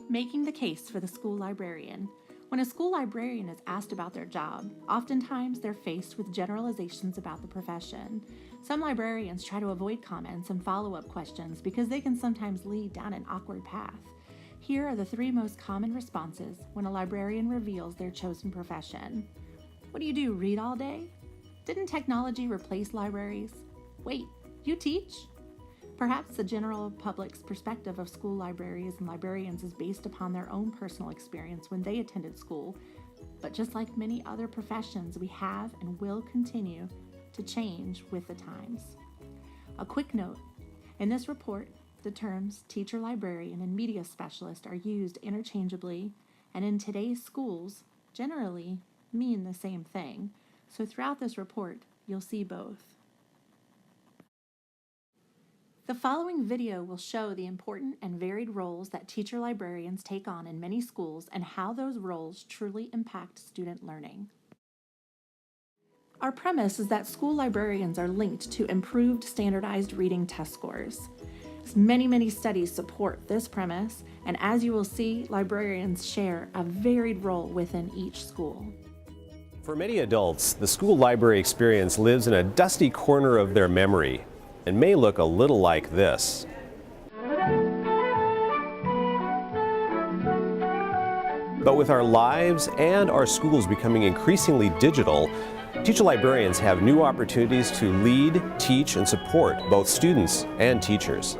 Making the case for the school librarian. When a school librarian is asked about their job, oftentimes they're faced with generalizations about the profession. Some librarians try to avoid comments and follow-up questions because they can sometimes lead down an awkward path. Here are the 3 most common responses when a librarian reveals their chosen profession. What do you do, read all day? Didn't technology replace libraries? Wait, you teach? Perhaps the general public's perspective of school libraries and librarians is based upon their own personal experience when they attended school, but just like many other professions, we have and will continue to change with the times. A quick note, in this report, the terms teacher librarian and media specialist are used interchangeably, and in today's schools generally mean the same thing, so throughout this report, you'll see both. The following video will show the important and varied roles that teacher librarians take on in many schools and how those roles truly impact student learning. Our premise is that school librarians are linked to improved standardized reading test scores. Many studies support this premise, and as you will see, librarians share a varied role within each school. For many adults, the school library experience lives in a dusty corner of their memory and may look a little like this. But with our lives and our schools becoming increasingly digital, teacher librarians have new opportunities to lead, teach, and support both students and teachers.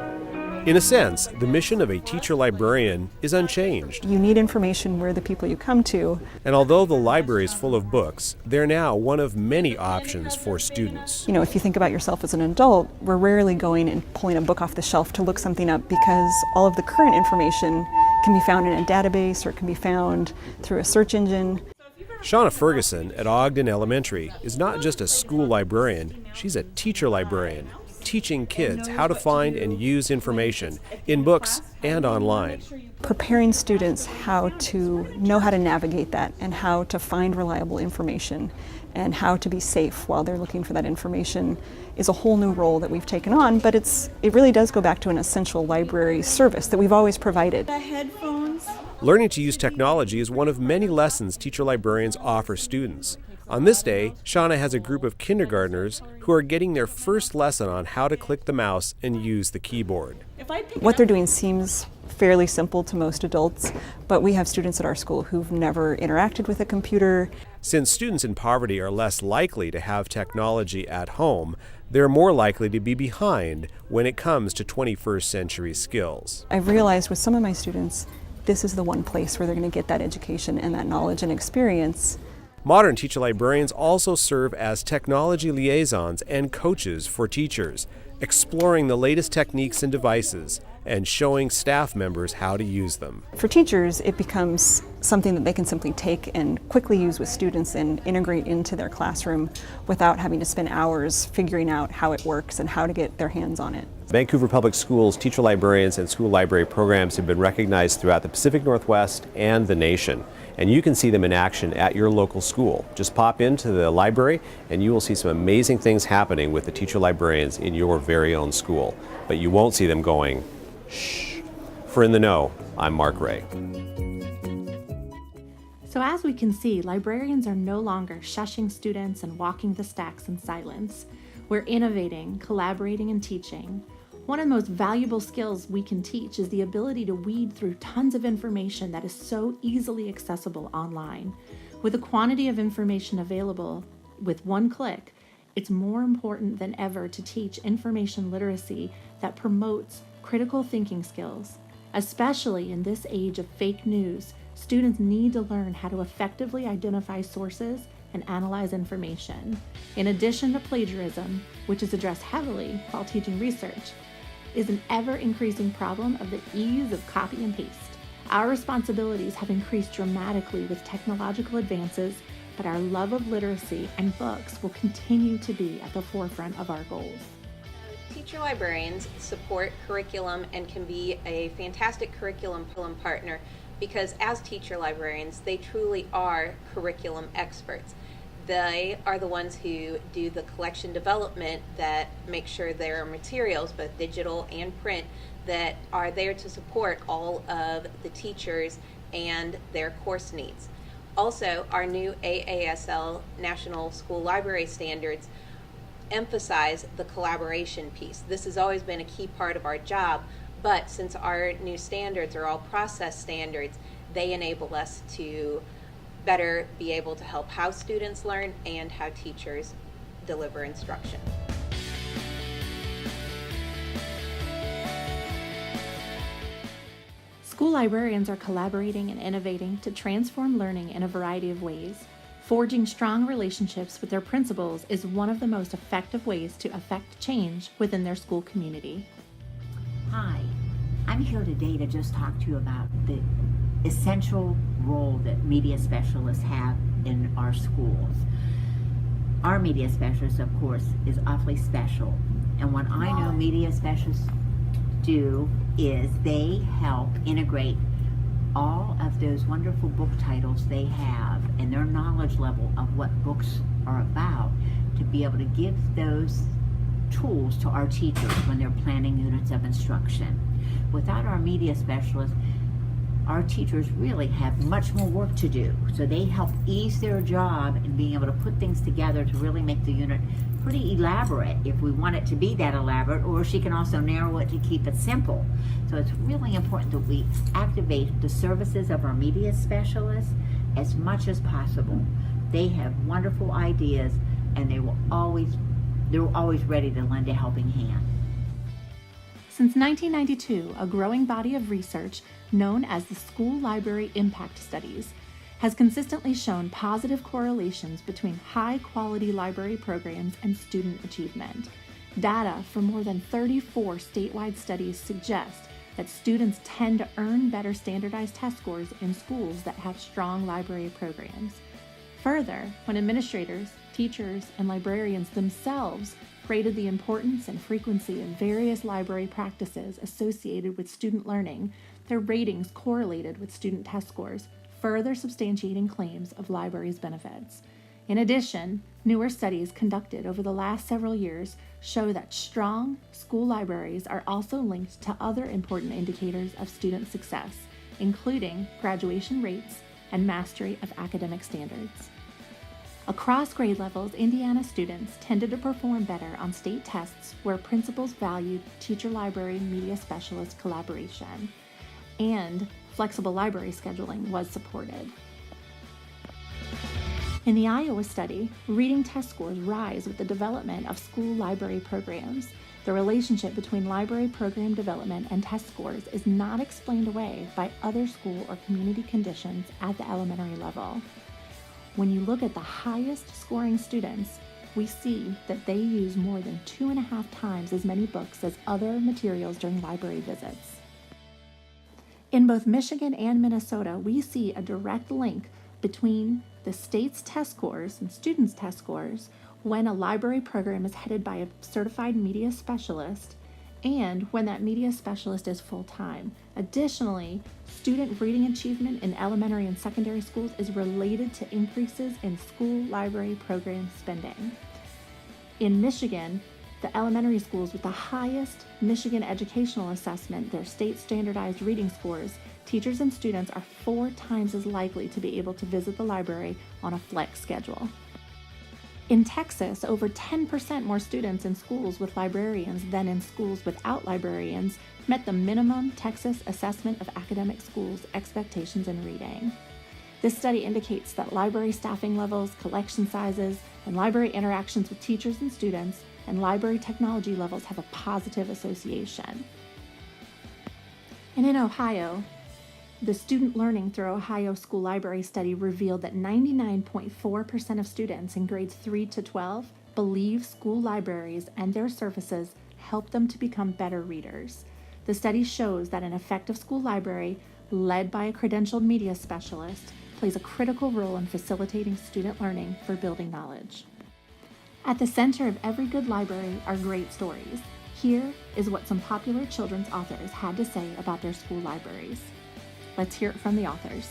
In a sense, the mission of a teacher librarian is unchanged. You need information where the people you come to. And although the library is full of books, they're now one of many options for students. If you think about yourself as an adult, we're rarely going and pulling a book off the shelf to look something up because all of the current information can be found in a database or it can be found through a search engine. Shauna Ferguson at Ogden Elementary is not just a school librarian, she's a teacher librarian, teaching kids how to find and use information in books and online. Preparing students how to know how to navigate that and how to find reliable information and how to be safe while they're looking for that information is a whole new role that we've taken on, but it really does go back to an essential library service that we've always provided. The headphones. Learning to use technology is one of many lessons teacher librarians offer students. On this day, Shauna has a group of kindergartners who are getting their first lesson on how to click the mouse and use the keyboard. What they're doing seems fairly simple to most adults, but we have students at our school who've never interacted with a computer. Since students in poverty are less likely to have technology at home, they're more likely to be behind when it comes to 21st century skills. I've realized with some of my students, this is the one place where they're going to get that education and that knowledge and experience. Modern teacher librarians also serve as technology liaisons and coaches for teachers, exploring the latest techniques and devices and showing staff members how to use them. For teachers, it becomes something that they can simply take and quickly use with students and integrate into their classroom without having to spend hours figuring out how it works and how to get their hands on it. Vancouver Public Schools teacher librarians and school library programs have been recognized throughout the Pacific Northwest and the nation. And you can see them in action at your local school. Just pop into the library and you will see some amazing things happening with the teacher librarians in your very own school. But you won't see them going, shh. For In the Know, I'm Mark Ray. So as we can see, librarians are no longer shushing students and walking the stacks in silence. We're innovating, collaborating, and teaching. One of the most valuable skills we can teach is the ability to weed through tons of information that is so easily accessible online. With the quantity of information available with one click, it's more important than ever to teach information literacy that promotes critical thinking skills. Especially in this age of fake news, students need to learn how to effectively identify sources and analyze information. In addition to plagiarism, which is addressed heavily while teaching research, is an ever-increasing problem of the ease of copy and paste. Our responsibilities have increased dramatically with technological advances, but our love of literacy and books will continue to be at the forefront of our goals. Teacher librarians support curriculum and can be a fantastic curriculum partner because as teacher librarians, they truly are curriculum experts. They are the ones who do the collection development that make sure there are materials, both digital and print, that are there to support all of the teachers and their course needs. Also, our new AASL National School Library Standards emphasize the collaboration piece. This has always been a key part of our job, but since our new standards are all process standards, they enable us to better be able to help how students learn and how teachers deliver instruction. School librarians are collaborating and innovating to transform learning in a variety of ways. Forging strong relationships with their principals is one of the most effective ways to affect change within their school community. Hi, I'm here today to just talk to you about the essential role that media specialists have in our schools. Our media specialist, of course, is awfully special. And what I know media specialists do is they help integrate all of those wonderful book titles they have and their knowledge level of what books are about to be able to give those tools to our teachers when they're planning units of instruction. Without our media specialists, our teachers really have much more work to do. So they help ease their job in being able to put things together to really make the unit pretty elaborate if we want it to be that elaborate, or she can also narrow it to keep it simple. So it's really important that we activate the services of our media specialists as much as possible. They have wonderful ideas and they're always ready to lend a helping hand. Since 1992, a growing body of research known as the School Library Impact Studies has consistently shown positive correlations between high-quality library programs and student achievement. Data from more than 34 statewide studies suggest that students tend to earn better standardized test scores in schools that have strong library programs. Further, when administrators, teachers, and librarians themselves rated the importance and frequency of various library practices associated with student learning, their ratings correlated with student test scores, further substantiating claims of libraries' benefits. In addition, newer studies conducted over the last several years show that strong school libraries are also linked to other important indicators of student success, including graduation rates and mastery of academic standards. Across grade levels, Indiana students tended to perform better on state tests where principals valued teacher-library media specialist collaboration, and flexible library scheduling was supported. In the Iowa study, reading test scores rise with the development of school library programs. The relationship between library program development and test scores is not explained away by other school or community conditions at the elementary level. When you look at the highest scoring students, we see that they use more than 2.5 times as many books as other materials during library visits. In both Michigan and Minnesota, we see a direct link between the state's test scores and students' test scores when a library program is headed by a certified media specialist and when that media specialist is full-time. Additionally, student reading achievement in elementary and secondary schools is related to increases in school library program spending. In Michigan, the elementary schools with the highest Michigan educational assessment, their state standardized reading scores, teachers and students are 4 times as likely to be able to visit the library on a flex schedule. In Texas, over 10% more students in schools with librarians than in schools without librarians met the minimum Texas assessment of academic schools expectations in reading. This study indicates that library staffing levels, collection sizes, and library interactions with teachers and students, and library technology levels have a positive association. And in Ohio, the Student Learning Through Ohio School Library study revealed that 99.4% of students in grades 3 to 12 believe school libraries and their services help them to become better readers. The study shows that an effective school library, led by a credentialed media specialist, plays a critical role in facilitating student learning for building knowledge. At the center of every good library are great stories. Here is what some popular children's authors had to say about their school libraries. Let's hear it from the authors.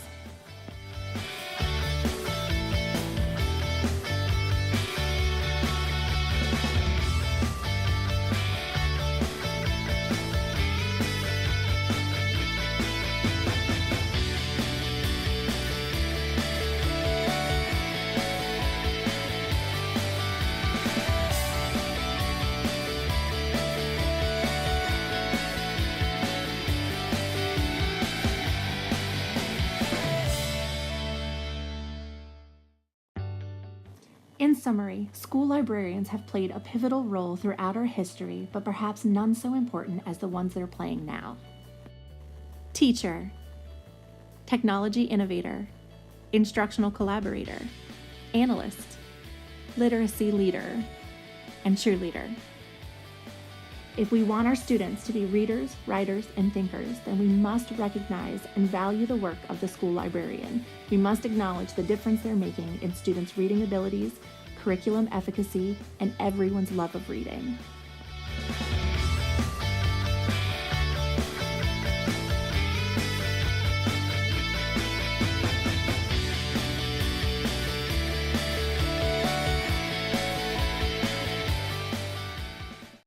In summary, school librarians have played a pivotal role throughout our history, but perhaps none so important as the ones they're playing now. Teacher, technology innovator, instructional collaborator, analyst, literacy leader, and cheerleader. If we want our students to be readers, writers, and thinkers, then we must recognize and value the work of the school librarian. We must acknowledge the difference they're making in students' reading abilities, curriculum efficacy, and everyone's love of reading.